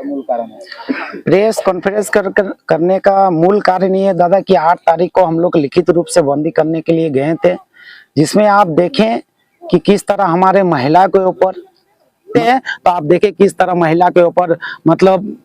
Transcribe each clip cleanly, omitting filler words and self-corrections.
मूल कारण है? प्रेस कॉन्फ्रेंस करने का मूल कारण ये दादा कि 8 तारीख को हम लोग लिखित रूप से बंदी करने के लिए गए थे, जिसमें आप देखें कि किस तरह हमारे महिला के ऊपर तो आप देखें किस तरह महिला के ऊपर मतलब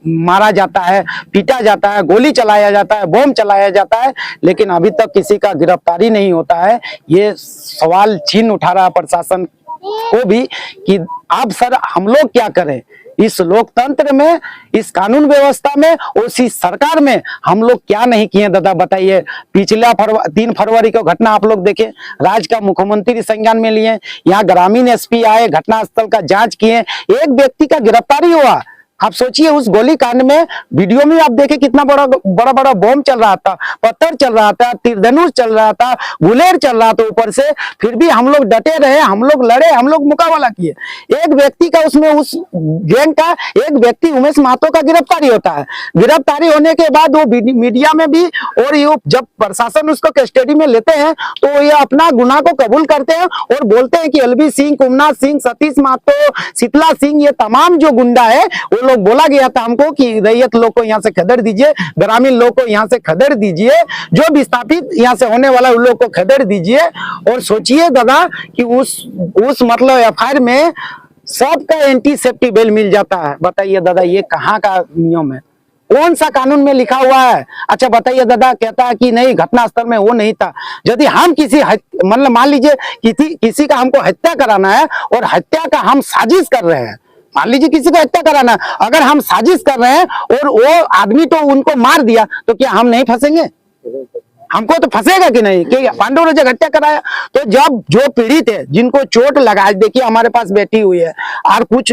मारा जाता है, पीटा जाता है, गोली चलाया जाता है, बम चलाया जाता है, लेकिन अभी तक किसी का गिरफ्तारी नहीं होता है। ये सवाल चिन्ह उठा रहा प्रशासन को भी कि अब सर हम लोग क्या करें इस लोकतंत्र में, इस कानून व्यवस्था में, उसी सरकार में हम लोग क्या नहीं किए दादा बताइए। पिछला 3 फरवरी को घटना आप लोग देखें, राज्य का मुख्यमंत्री संज्ञान में लिए, यहाँ ग्रामीण एसपी आए, घटनास्थल का जांच किए, एक व्यक्ति का गिरफ्तारी हुआ। आप सोचिए उस गोली कांड में वीडियो में आप देखें कितना बड़ा बम चल रहा था, पत्थर चल रहा था, तीरधनुष चल रहा था, गुलेर चल रहा था ऊपर से, फिर भी हम लोग डटे रहे, हम लोग लड़े, हम लोग मुकाबला किए। एक व्यक्ति का उसमें उस गैंग का एक व्यक्ति उमेश महतो का गिरफ्तारी होता है। गिरफ्तारी होने के बाद वो मीडिया में भी और ये जब प्रशासन उसको कस्टडी में लेते हैं तो ये अपना गुनाह को कबूल करते हैं और बोलते हैं कि एलबी सिंह, कुमनाथ सिंह, सतीश महतो, शीतला सिंह, ये तमाम जो गुंडा है वो लोग बोला गया था हमको कि रैयत लोग को यहाँ से खदेड़ दीजिए, ग्रामीण लोग को यहाँ से खदेड़ दीजिए, जो विस्थापित यहाँ से होने वाला उन लोग को खदेड़ दीजिए। और सोचिए दादा कि उस मतलब एफआईआर में सबका एंटीसेप्टिक बेल मिल जाता है। बताइए दादा ये कहाँ का नियम है, कौन सा कानून में लिखा हुआ है? अच्छा बताइए दादा, कहता है कि नहीं घटनास्थल में वो नहीं था। यदि हम किसी मतलब मान लीजिए किसी का हमको हत्या कराना है और हत्या का हम साजिश कर रहे हैं, मान लीजिए किसी को हत्या कराना, अगर हम साजिश कर रहे हैं और वो आदमी तो उनको मार दिया तो क्या हम नहीं फंसेंगे? हमको तो फंसेगा कि नहीं कि पांडव ने जब हत्या कराया। तो जब जो पीड़ित है जिनको चोट लगा, देखिए हमारे पास बैठी हुई है और कुछ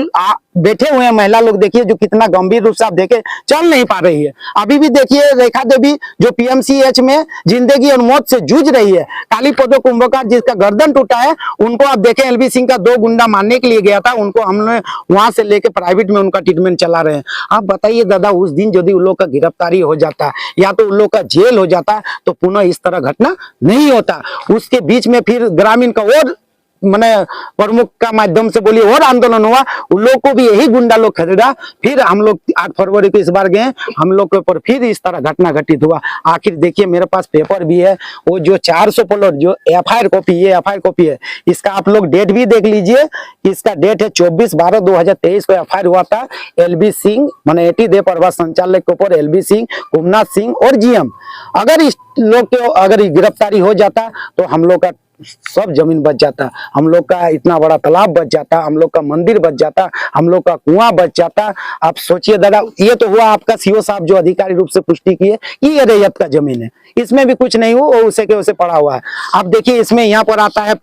बैठे हुए हैं महिला लोग, देखिए जो कितना गंभीर रूप से आप देखे चल नहीं पा रही है। अभी भी देखिए रेखा देवी जो पीएमसीएच में जिंदगी और मौत से जूझ रही है, काली पदो कुंभकार जिसका गर्दन टूटा है, उनको आप देखें एलबी सिंह का 2 गुंडा मारने के लिए गया था, उनको हमने वहां से लेके प्राइवेट में उनका ट्रीटमेंट चला रहे हैं। आप बताइए दादा उस दिन यदि उन लोग का गिरफ्तारी हो जाता या तो उन लोग का जेल हो जाता तो पुनः इस तरह घटना नहीं होता। उसके बीच में फिर ग्रामीण का और मैंने प्रमुख का माध्यम से बोली और आंदोलन हुआ, उन लोग को भी यही गुंडा लोग खरीदा। फिर हम लोग 8 फरवरी को इस बार गए, हम लोग के ऊपर फिर इस तरह घटना घटित हुआ। आखिर देखिए मेरे पास पेपर भी है, वो जो 400 पलट जो एफआईआर कॉपी, ये एफआईआर कॉपी है, इसका आप लोग डेट भी देख लीजिए। इसका डेट है 24/12/2023 को एफआईआर हुआ था एलबी सिंह माने एटी दे प्रभास संचालक के ऊपर एलबी सिंह, कुमनाथ सिंह और जीएम। अगर इस लोग के अगर गिरफ्तारी हो जाता तो हम लोग का सब जमीन बच जाता, हम लोग का इतना बड़ा तालाब बच जाता, हम लोग का मंदिर बच जाता, हम लोग का कुआं बच जाता। आप सोचिए दादा, ये तो हुआ आपका सीओ साहब जो अधिकारी रूप से पुष्टि किए कि ये रैयत का जमीन है, इसमें भी कुछ नहीं हुआ, उसे के उसे पड़ा हुआ है। आप देखिए इसमें यहाँ पर आता है,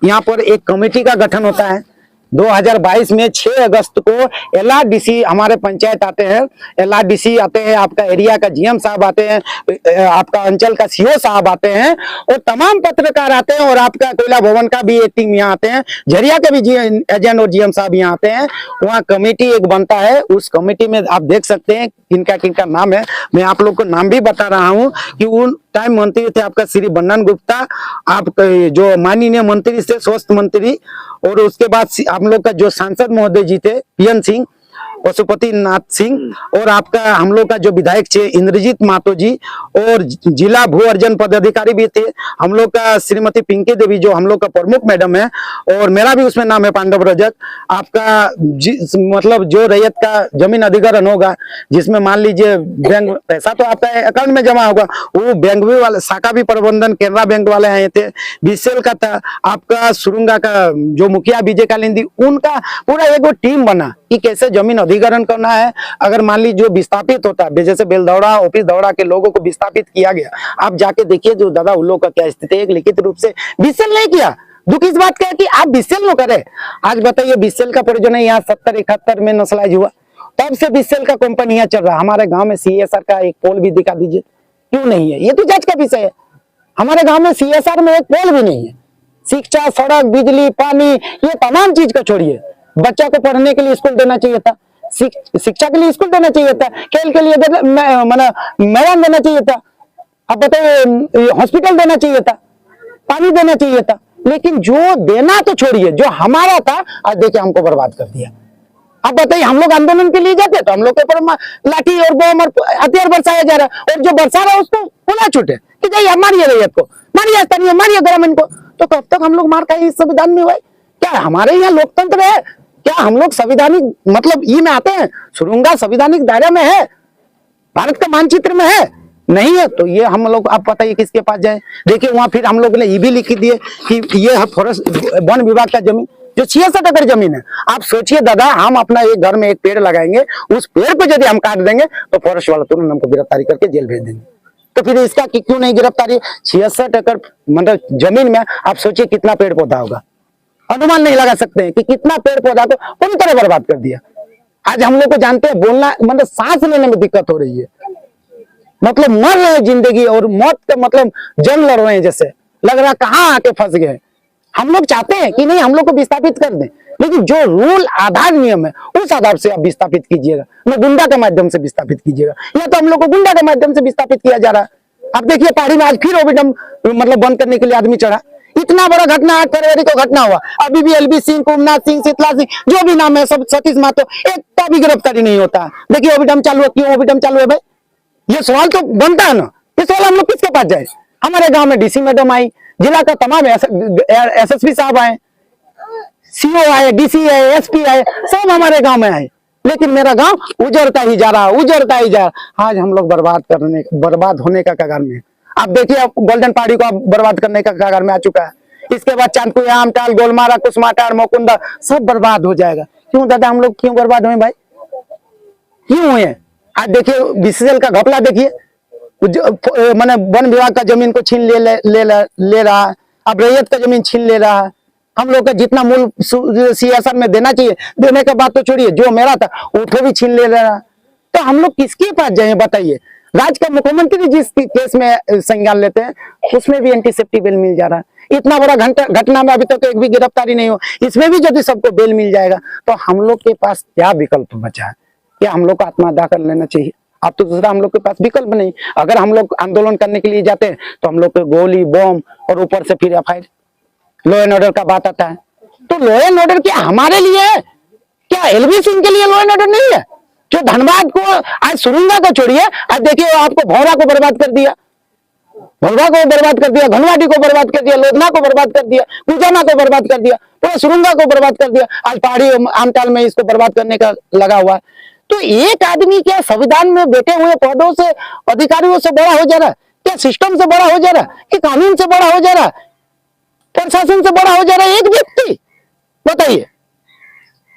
यहाँ पर एक कमेटी का गठन होता है 2022 में 6 अगस्त को एलआरडीसी हमारे पंचायत आते हैं, एलआरडीसी आते हैं, आपका एरिया का जीएम साहब आते हैं, आपका अंचल का सीओ साहब आते हैं और तमाम पत्रकार आते हैं और आपका कोयला भवन का भी एक टीम यहाँ आते हैं, झरिया के भी एजेंट और जीएम साहब यहाँ आते हैं। वहाँ कमेटी एक बनता है, उस कमेटी में आप देख सकते हैं किनका किनका नाम है। मैं आप लोग को नाम भी बता रहा हूँ कि उन टाइम मंत्री थे आपका श्री बन्नन गुप्ता, आप जो माननीय मंत्री थे स्वास्थ्य मंत्री, और उसके बाद हम लोग का जो सांसद महोदय जी थे पीएन सिंह, पशुपति नाथ सिंह, और आपका हम लोग का जो विधायक थे इंद्रजीत महतो जी, और जिला भू अर्जन पदाधिकारी भी थे हम लोग का श्रीमती पिंकी देवी जो हम लोग का प्रमुख मैडम है, और मेरा भी उसमें नाम है पांडव रजक। आपका मतलब जो रैयत का जमीन अधिग्रहण होगा जिसमें मान लीजिए बैंक पैसा तो आपका अकाउंट में जमा होगा, वो बैंक भी वाले शाखा भी प्रबंधन केनरा बैंक वाले आए थे, बीसीएल का था, आपका सुरुंगा का जो मुखिया विजय कालिंदी, उनका पूरा एक टीम बना कि कैसे जमीन अधिग्रहण करना है। अगर मान लीजिए जो विस्थापित होता है, जैसे बेलदौड़ा ऑफिस दौड़ा के लोगों को विस्थापित किया गया, आप जाके देखिए जो दादा उन लोगों का क्या स्थिति है, एक लिखित रूप से बीसीएल नहीं किया। दुख इस बात का है कि आप बीसीएल न करे। आज बताइए बीसीएल का प्रयोजन है यहाँ 70-71 में नस्लाइज हुआ, तब से बीसीएल का कंपनी यहाँ चल रहा है। हमारे गाँव में सीएसआर का एक पोल भी दिखा दीजिए, क्यों नहीं है? ये तो जांच का विषय है। हमारे गाँव में सीएसआर में एक पोल भी नहीं है। शिक्षा, सड़क, बिजली, पानी, ये तमाम चीज को छोड़िए, बच्चा को पढ़ने के लिए स्कूल देना चाहिए था, शिक्षा के लिए स्कूल देना चाहिए था, खेल के लिए मैदान देना चाहिए था, अब बताइए हॉस्पिटल देना चाहिए था, पानी देना चाहिए था, लेकिन जो देना तो छोड़िए, जो हमारा था आज देखिए हमको बर्बाद कर दिया। अब बताइए, हम लोग आंदोलन के लिए जाते तो हम लोग के ऊपर लाठी और बम और हथियार बरसाया जा रहा है, और जो बरसा रहा है उसको बोला छूटे कि जाइए मारिए रैयत को, मारिए स्थानीय, मारिए ग्रामीण को। तो कब तक हम लोग मार खाए इस संविधान में भाई? क्या हमारे यहाँ लोकतंत्र है? क्या हम लोग संविधानिक मतलब ई में आते हैं? सुरंगा संविधानिक दायरे में है? भारत का मानचित्र में है? नहीं है। तो ये हम लोग, आप बताइए किसके पास जाए? देखिए वहां फिर हम लोग ने ये भी लिख दिए कि ये है फॉरेस्ट वन विभाग का जमीन, जो 66 एकड़ जमीन है। आप सोचिए दादा, हम अपना एक घर में एक पेड़ लगाएंगे, उस पेड़ को यदि हम काट देंगे तो फॉरेस्ट वाला तुरंत हमको गिरफ्तारी करके जेल भेज देंगे। तो फिर इसका क्यों नहीं गिरफ्तारी? 66 एकड़ मतलब जमीन में आप सोचिए कितना पेड़ पौधा होगा, अनुमान नहीं लगा सकते हैं कि कितना पेड़ पौधा को पूरी तरह बर्बाद कर दिया। आज हम लोग को जानते हैं, बोलना मतलब सांस लेने में दिक्कत हो रही है, मतलब मर रहे हैं जिंदगी और मौत का मतलब जंग लड़ रहे हैं, जैसे लग रहा कहाँ आके फंस गए। हम लोग चाहते हैं कि नहीं हम लोग को विस्थापित कर दें, लेकिन जो रूल आधार नियम है उस आधार से आप विस्थापित कीजिएगा, न गुंडा के माध्यम से विस्थापित कीजिएगा। या तो हम लोग को गुंडा के माध्यम से विस्थापित किया जा रहा है। अब देखिए पहाड़ी में आज फिर ओबीडम मतलब बंद करने के लिए आदमी चढ़ा। इतना बड़ा घटना 8 फरवरी को घटना हुआ, अभी भी एलबी सिंह, कुमनाथ सिंह, शीतला सिंह, जो भी नाम है सब, सतीश महतो, एक का भी गिरफ्तारी नहीं होता। देखिए ओबीडम चालू है, क्यों ओबीडम चालू है भाई? ये सवाल तो बनता है ना। ये सवाल हम लोग किसके पास जाए? हमारे गांव में डीसी मैडम आई, जिला का तमाम एसएसपी साहब आए, सीओ आए, डीसी आए, एसपी आए, सब हमारे गांव में आए, लेकिन मेरा गांव उजड़ता ही जा रहा, उजड़ता ही जा रहा। आज हम लोग बर्बाद होने का कगार में। आप देखिए, अब गोल्डन पहाड़ी को बर्बाद करने का कगार में आ चुका है। इसके बाद चांदपुर, आमटाल, गोलमारा, कुसमाटार, मोकुंदा सब बर्बाद हो जाएगा। क्यों दादा, हम लोग क्यों बर्बाद हुए भाई? क्यों हुए? आज देखिए बीसीएल का घपला देखिए, मैंने वन विभाग का जमीन को छीन ले रहा है, अब रैयत का जमीन छीन ले रहा है। हम लोग का जितना मूल सीएसआर में देना चाहिए, देने के बाद तो छोड़िए, जो मेरा था उसको भी छीन ले रहा। तो हम लोग किसके पास जाए बताइए? राज्य का मुख्यमंत्री जिस केस में संज्ञान लेते हैं उसमें भी एंटी सेफ्टी बेल मिल जा रहा है। इतना बड़ा घटना में अभी तक एक भी गिरफ्तारी नहीं हो, इसमें भी यदि सबको बेल मिल जाएगा तो हम लोग के पास क्या विकल्प बचा है? क्या हम लोग को आत्महत्या कर लेना चाहिए? अब तो दूसरा हम लोग के पास विकल्प नहीं। अगर हम लोग आंदोलन करने के लिए जाते हैं तो हम लोग को गोली, बम और ऊपर से फिर एफआईआर, लॉ एंड ऑर्डर का बात आता है। तो लॉ एंड ऑर्डर क्या हमारे लिए है? क्या एलबी सिंह के लिए लॉ एंड ऑर्डर नहीं है? जो धनबाद को, आज सुरंगा को छोड़िए, आज देखिए आपको भौरा को बर्बाद कर दिया, भलवा को बर्बाद कर दिया, धनवाटी को बर्बाद कर दिया, लोधना को बर्बाद कर दिया, कुजाना को बर्बाद कर दिया, पूरा सुरंगा को बर्बाद कर दिया। आज पहाड़ी आमटाल में इसको बर्बाद करने का लगा हुआ है। तो एक आदमी क्या संविधान में बैठे हुए पदों से, अधिकारियों से बड़ा हो जा रहा है? क्या सिस्टम से बड़ा हो जा रहा है? कि कानून से बड़ा हो जा रहा है? प्रशासन से बड़ा हो जा रहा है एक व्यक्ति? बताइए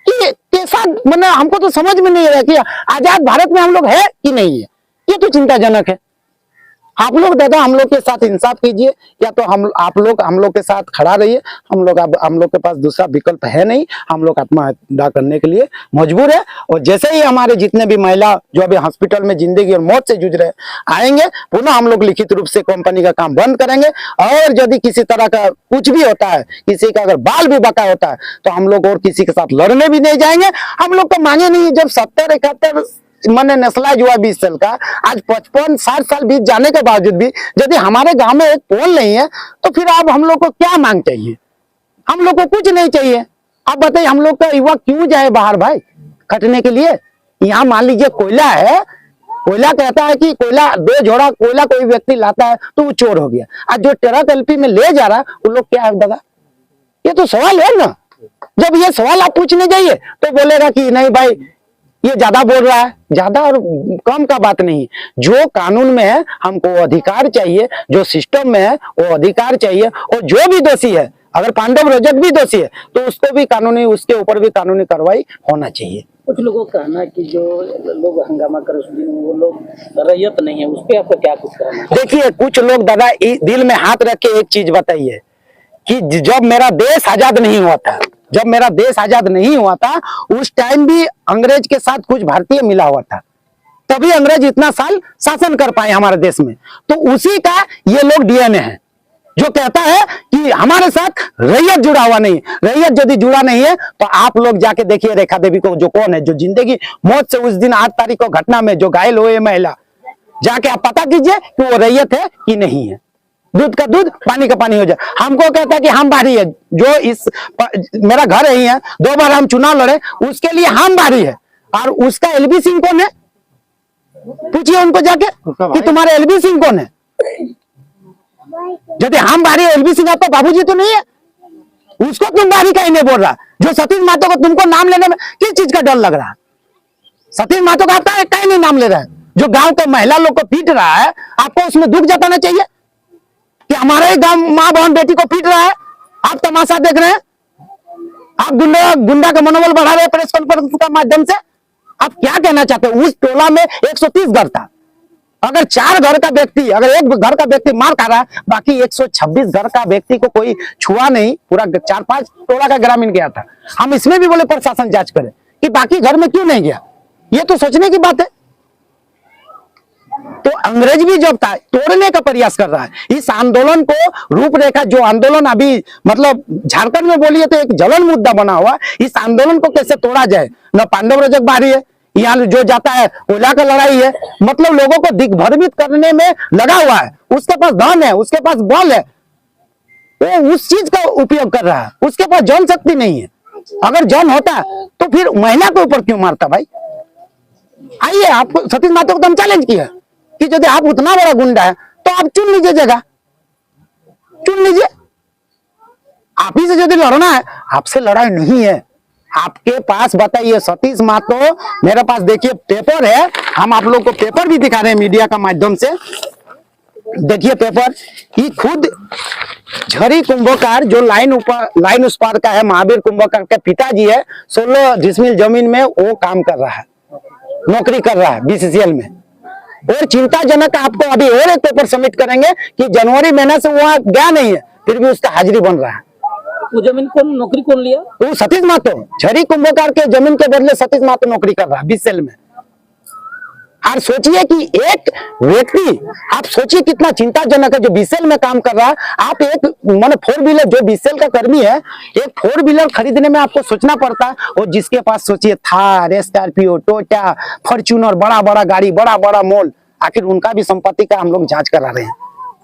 कि कैसा, मतलब हमको तो समझ में नहीं आ रहा कि आजाद भारत में हम लोग है कि नहीं है। ये तो चिंताजनक है। आप लोग दादा हम लोग के साथ इंसाफ कीजिए, या तो आप लोग हम लोग के साथ खड़ा रहिए। हम लोग के पास दूसरा विकल्प है नहीं, हम लोग आत्महत्या करने के लिए मजबूर है। और जैसे ही हमारे जितने भी महिला जो अभी हॉस्पिटल में जिंदगी और मौत से जूझ रहे आएंगे, पुनः हम लोग लिखित रूप से कंपनी का काम बंद करेंगे। और यदि किसी तरह का कुछ भी होता है, किसी का अगर बाल भी बका होता है, तो हम लोग और किसी के साथ लड़ने भी नहीं जाएंगे। हम लोग को मांगे नहीं। जब 70-71 मैंने नेशनलाइज हुआ 20 साल का, आज 55-60 साल बीत जाने के बावजूद भी यदि हमारे गांव में एक पोल नहीं है, तो फिर अब हम लोग को क्या मांग चाहिए? हम लोग को कुछ नहीं चाहिए। अब बताइए हम लोग का युवा क्यों जाए बाहर भाई खटने के लिए? यहाँ मान लीजिए कोयला है, कोयला कहता है कि कोयला 2 झोड़ा कोयला कोई व्यक्ति लाता है तो वो चोर हो गया। आज जो ट्रक एलपी में ले जा रहा है वो लोग क्या है दादा? ये तो सवाल है ना। जब ये सवाल आप पूछने जाइए तो बोलेगा कि नहीं भाई ये ज्यादा बोल रहा है। ज्यादा और कम का बात नहीं, जो कानून में है हमको अधिकार चाहिए, जो सिस्टम में है वो अधिकार चाहिए। और जो भी दोषी है, अगर पांडव रजक भी दोषी है तो उसको भी कानूनी, उसके ऊपर भी कानूनी कार्रवाई होना चाहिए। कुछ लोगों का कहना है कि जो लोग हंगामा कर उस दिन वो लोग रैयत नहीं है, उस पर आपका क्या कुछ कहना है? देखिए कुछ लोग दादा दिल में हाथ रख के एक चीज बताइए कि जब मेरा देश आजाद नहीं हुआ था, जब मेरा देश आजाद नहीं हुआ था उस टाइम भी अंग्रेज के साथ कुछ भारतीय मिला हुआ था, तभी अंग्रेज इतना साल शासन कर पाए हमारे देश में। तो उसी का ये लोग डीएनए है जो कहता है कि हमारे साथ रैयत जुड़ा हुआ नहीं। रैयत यदि जुड़ा नहीं है तो आप लोग जाके देखिए रेखा देवी को, जो कौन है, जो जिंदगी मौत से उस दिन 8 तारीख को घटना में जो घायल हुए महिला, जाके आप पता कीजिए कि वो रैयत है कि नहीं है। दूध का दूध पानी का पानी हो जाए। हमको कहता है कि हम बारी है, जो मेरा घर यही है, 2 बार हम चुनाव लड़े, उसके लिए हम बारी है। और उसका एलबी सिंह कौन है, पूछिए उनको जाके कि तुम्हारे एलबी सिंह कौन है। यदि हम बारी है, एलबी सिंह आपका बाबूजी तो नहीं है, उसको तुम बारी कहीं नहीं बोल रहा। जो सतीश महतो को तुमको नाम लेने में किस चीज का डर लग रहा है? सतीश महतो का आपका कहीं नहीं नाम ले रहा है। जो गांव के महिला लोग को पीट रहा है, आपको उसमें दुख जताना चाहिए कि हमारे ही गांव माँ बहन बेटी को पीट रहा है, आप तमाशा देख रहे हैं। आप गुंडा का मनोबल बढ़ा रहे हैं प्रेस कॉन्फ्रेंस का माध्यम से। आप क्या कहना चाहते हैं? उस टोला में 130 घर था। अगर 4 घर का व्यक्ति, अगर एक घर का व्यक्ति मार खा रहा है, बाकी 126 घर का व्यक्ति को कोई छुआ नहीं, पूरा 4-5 टोला का ग्रामीण गया था। हम इसमें भी बोले प्रशासन जांच करे कि बाकी घर में क्यों नहीं गया। ये तो सोचने की बात है। तो अंग्रेज भी जब था तोड़ने का प्रयास कर रहा है। इस आंदोलन को रूपरेखा, जो आंदोलन अभी मतलब झारखंड में बोलिए तो एक जलन मुद्दा बना हुआ, इस आंदोलन को कैसे तोड़ा जाए। न पांडव रजक बारी है, यहाँ जो जाता है कोयला का लड़ाई है, मतलब लोगों को दिग्भ्रमित करने में लगा हुआ है। उसके पास धन है, उसके पास बल है, वो उस चीज का उपयोग कर रहा है। उसके पास जन शक्ति नहीं है। अगर जन होता तो फिर महिला के ऊपर क्यों मारता भाई? आइए, आपको सतीश महतो को तो हम चैलेंज किया कि यदि आप उतना बड़ा गुंडा है तो आप चुन लीजिए जगह, चुन लीजिए। आप ही से यदि लड़ना है, आपसे लड़ाई नहीं है। आपके पास बताइए सतीश महतो, मेरे पास देखिए पेपर है, हम आप लोग को पेपर भी दिखा रहे हैं मीडिया का माध्यम से। देखिए पेपर, ये खुद झरी कुंभकार जो लाइन उस पार का है, महावीर कुंभकार के पिताजी है, 16 डिसमिल जमीन में वो काम कर रहा है, नौकरी कर रहा है बीसीसीएल में। और चिंताजनक, आपको अभी और एक पेपर सबमिट करेंगे कि जनवरी महीना से वहां गया नहीं है, फिर भी उसका हाजिरी बन रहा है। वो जमीन कौन, नौकरी कौन लिया? वो सतीश महतो, झरी कुंभकार के जमीन के बदले सतीश महतो नौकरी कर रहा है बीसीसीएल में। और सोचिए कि एक व्यक्ति, आप सोचिए कितना चिंताजनक है, जो बीसीसीएल में काम कर रहा है। आप एक माने 4 व्हीलर, जो बीसीसीएल का कर्मी है, एक 4 व्हीलर खरीदने में आपको सोचना पड़ता है। और जिसके पास सोचिए थार, स्कॉर्पियो, टोयोटा, फॉर्च्यूनर, बड़ा बड़ा गाड़ी, बड़ा बड़ा मॉल, आखिर उनका भी संपत्ति का हम लोग जांच करा रहे हैं।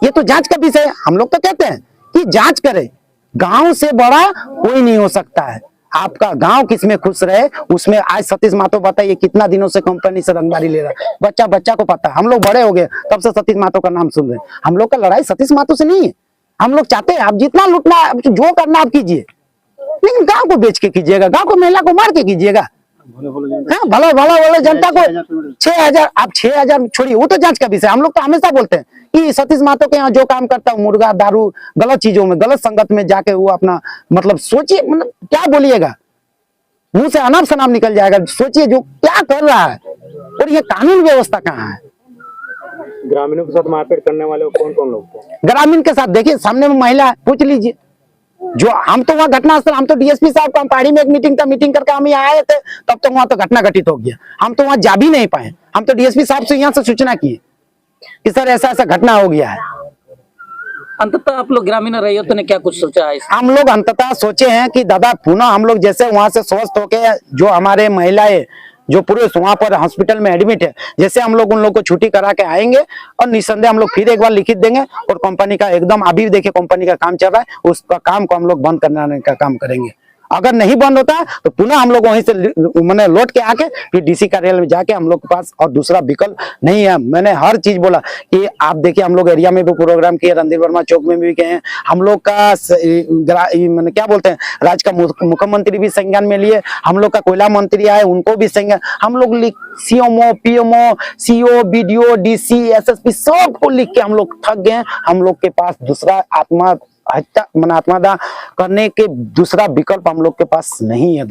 ये तो जांच का विषय है। हम लोग तो कहते हैं कि जांच करे, गांव से बड़ा कोई नहीं हो सकता है। आपका गांव किसमें खुश रहे उसमें। आज सतीश महतो बताइए कितना दिनों से कंपनी से रंगदारी ले रहा है, बच्चा बच्चा को पता है। हम लोग बड़े हो गए तब से सतीश महतो का नाम सुन रहे हैं। हम लोग का लड़ाई सतीश महतो से नहीं है। हम लोग चाहते हैं आप जितना लूटना, जो करना आप कीजिए, लेकिन गांव को बेच के कीजिएगा, गांव को महिला को मार के कीजिएगा। भला भला वाले जनता को 6,000, आप 6,000 छोड़िए, वो तो जांच का विषय। हम लोग तो हमेशा बोलते हैं कि सतीश महतो के यहाँ जो काम करता है, मुर्गा, दारू, गलत चीजों में, गलत संगत में जाके वो अपना मतलब सोचिए, मतलब क्या बोलिएगा, मुंह से अनाप शनाप निकल जाएगा। सोचिए जो क्या कर रहा है, और ये कानून व्यवस्था कहाँ है। ग्रामीणों के साथ मारपीट करने वाले कौन कौन लोग थे? ग्रामीण के साथ देखिए, सामने में महिला है, पूछ लीजिए। जो हम तो वहाँ घटनास्थल, हम तो डीएसपी साहब का पहाड़ी में एक मीटिंग करके हम यहाँ आए थे, तब तो वहां तो घटना घटित हो गया। हम तो वहां जा भी नहीं पाए। हम तो डीएसपी साहब से यहाँ से सूचना की कि सर ऐसा ऐसा घटना हो गया है। अंततः आप लोग ग्रामीण रैयतों ने क्या कुछ सोचा है? हम लोग अंततः सोचे हैं कि दादा पुनः हम लोग जैसे वहां से स्वस्थ होके, जो हमारे महिलाएं जो पुरुष वहां पर हॉस्पिटल में एडमिट है, जैसे हम लोग उन लोग को छुट्टी करा के आएंगे और निस्संदेह हम लोग फिर एक बार लिखित देंगे और कंपनी का एकदम, अभी देखिए कंपनी का काम चल रहा है, उसका काम को हम लोग बंद करने का काम करेंगे। अगर नहीं बंद होता तो पुनः हम लोग वहीं से मैंने लौट के आके फिर डीसी कार्यालय में जाके हम लोग के पास और दूसरा विकल्प नहीं है। मैंने हर चीज बोला कि आप देखिए, हम लोग एरिया में भी प्रोग्राम किए, रणधीर वर्मा चौक में भी गए, हम लोग का मैंने क्या बोलते हैं, राज्य का मुख्यमंत्री भी संज्ञान में लिए, हम लोग का कोयला मंत्री आए, उनको भी संज्ञान, हम लोग CMO, PMO, CO, BDO, DC, SSP सबको लिख के हम लोग थक गए। हम लोग के पास दूसरा आत्मदाह करने के दूसरा विकल्प हम लोग के पास नहीं है।